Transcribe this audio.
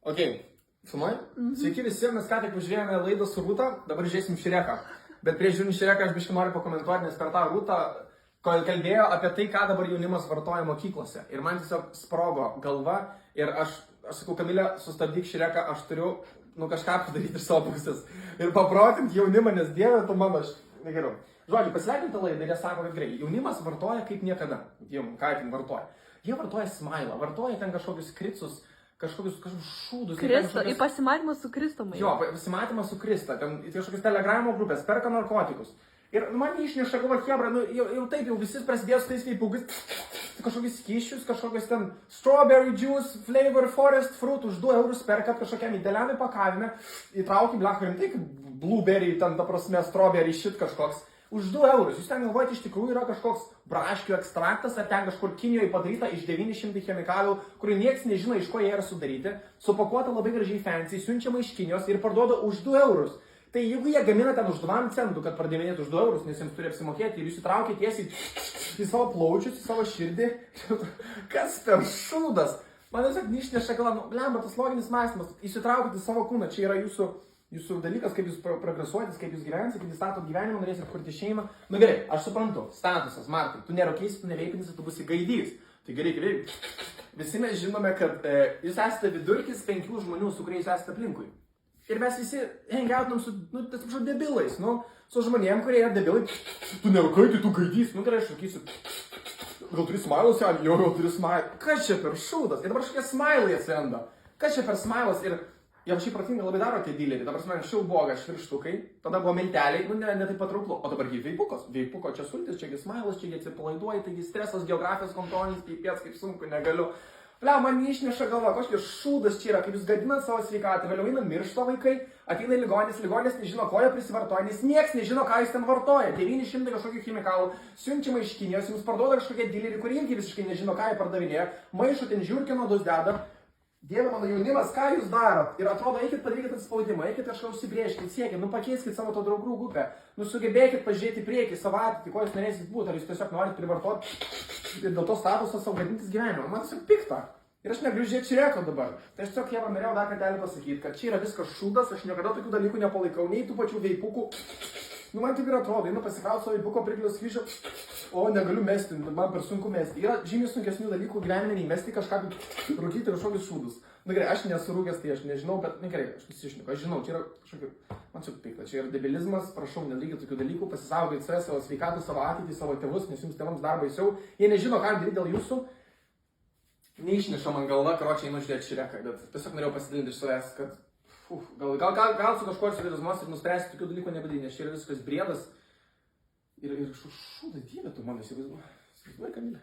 Ok, filmuoji? Sveiki visi, mes ką tik pažiūrėjome laidą su Rūta, dabar žiūrėsim Šreką. Bet prieš žiūrint Šreką aš biškai noriu pakomentuoti, nes per tą Rūtą kalbėjo apie tai, ką dabar jaunimas vartoja mokyklose. Ir man tiesiog sprogo galva ir aš sakau, Kamilė, sustabdyk Šreką, aš turiu kažką padaryti iš savo pusės. Ir paprotinti jaunimą, nes Dieve, tu mano, aš negeriau. Žodžiu, pasileidinti laidą ir jie sako, kad gerai, jaunimas vartoja kaip niekada. Ką jie vartoja? Jie vartoja smailą, vartoja ten kažkokius kricus, kažkokius šūdus. Kristų, į pasimatymą su Kristumi. Jo, pasimatymą su Krista, ten kažkokios telegramo grupės, perka narkotikus. Ir man išneša galva, hebra, jau taip, jau visi prasidėjo su tais veipugais, kažkokius skyšius, kažkokius ten strawberry juice, flavor, forest fruit, už 2 eurus perkat kažkokiam įdėliam įpakavime, įtraukim, blech, rimtai, blueberry, ten, ta prasme, strawberry shit kažkoks. Už 2 eurus. Jūs ten galvojate, iš tikrųjų yra kažkoks braškių ekstraktas, ar ten kažkur Kinijoje padaryta iš 900 chemikalų, kurių niekas nežino, iš ko jie yra sudaryti, supakuota labai gražiai fancy, siunčiama iš Kinijos ir parduoda už 2 eurus. Tai jeigu jie gamina ten už 2 centų, kad pardavinėtų už 2 eurus, nes jiems turi apsimokėti ir jūs įtraukite tiesiai į savo plaučius, į savo širdį, kas per šūdas? Man tiesiog išneša galva, blemba, tas loginis mąstymas, įsitraukite į savo kūną, čia yra jūsų dalykas, kaip jūs progresuojatės, kaip jūs gyvensite, kaip jūs statot gyvenimą, norėsit kurti šeimą. Na gerai, aš suprantu, statusas, Martai, tu nerūkysi, tu neveipinsi, tu būsi gaidys. Tai gerai, visi mes žinome, kad jūs esate vidurkis 5 žmonių, su kuriais esate aplinkui. Ir mes visi hangoutinam su, debilais, su žmonėm, kurie yra debilai. Tu nerūkai, tai tu gaidys, gerai, aš sakysiu. Gal turi smailas, jo, gal turi smailas. Kas čia per šūdas? Ir dabar kažkokie smailai atsiranda. Kas čia per smailas? Ir jau šiaip pratingai labai daro tie dileriai. Dabar anksčiau buvo švirštukai, tada buvo milteliai, ne taip patrauklu. O dabar veipukos. Veipuko čia sultis, čiagi smailas, čiagi atsipalaiduoji, taigi stresas, geografijos kontrolinis, tai piets kaip sunku, negaliu. Ble, man išneša galva, kažkokios šūdas čia yra, kaip jūs gadinat savo sveikatą, vėliau eina miršto vaikai, ateina ligonis nežino, ko jie prisivartoja, nes nieks nežino, ką jis ten vartoja. 900 kažkokių chemikalų, siunčiama iš Kinijos, jums parduoda kažkokie dileriai, kurie irgi visiškai nežino, ką jie pardavinėja, maišo ten žiūrkino dus deda. Dieve mano jaunimas, ką jūs darot? Ir atrodo, eikit padarykit atspaudimą, eikit kažką užsibrėžkit, siekit, pakeiskit savo to draugų grupę, sugebėkit pažiūrėti į priekį, savo ateitį, ko jūs norėsit būti, ar jūs tiesiog norit privartoti ir dėl to statusą savo gadintis gyvenimą. Man tiesiog pikta. Ir aš negaliu žiūrėti Šreko dabar. Tai aš tiesiog jam norėjau dar kartelį pasakyti, kad čia yra viskas šūdas, aš niekada tokių dalykų nepalaikau, nei tų pačių veipukų. Man taip ir atrodo, einu pasikrauti savo veipuko priklius skyšio, o negaliu mesti, man per sunku mesti. Yra žymiai sunkesnių dalykų gyvenime nei mesti kažką, rūkyti kažkokius šūdus. Na gerai, aš nesu rūkęs, tai aš nežinau, bet gerai, aš nusišneku, aš žinau, čia yra kažkokiu, man čia pikta, čia yra debilizmas, prašau, nedarykit tokių dalykų, pasisaugokit save, savo sveikatą, savo ateitį, savo tėvus, nes jums tėvams dar baisiau, jie nežino, ką daryti dėl jūsų. Neišneša man galva, karočiai einu žiūrėti Šreką, bet tiesiog norėjau pasidalinti iš savęs, kad gal su kažkuo solidizmas ir nuspręsti tokių dalykų nebedaryti, nes čia yra viskas briedas ir šūdas, Dieve tu mano, įsivaizduoji, Kamilė.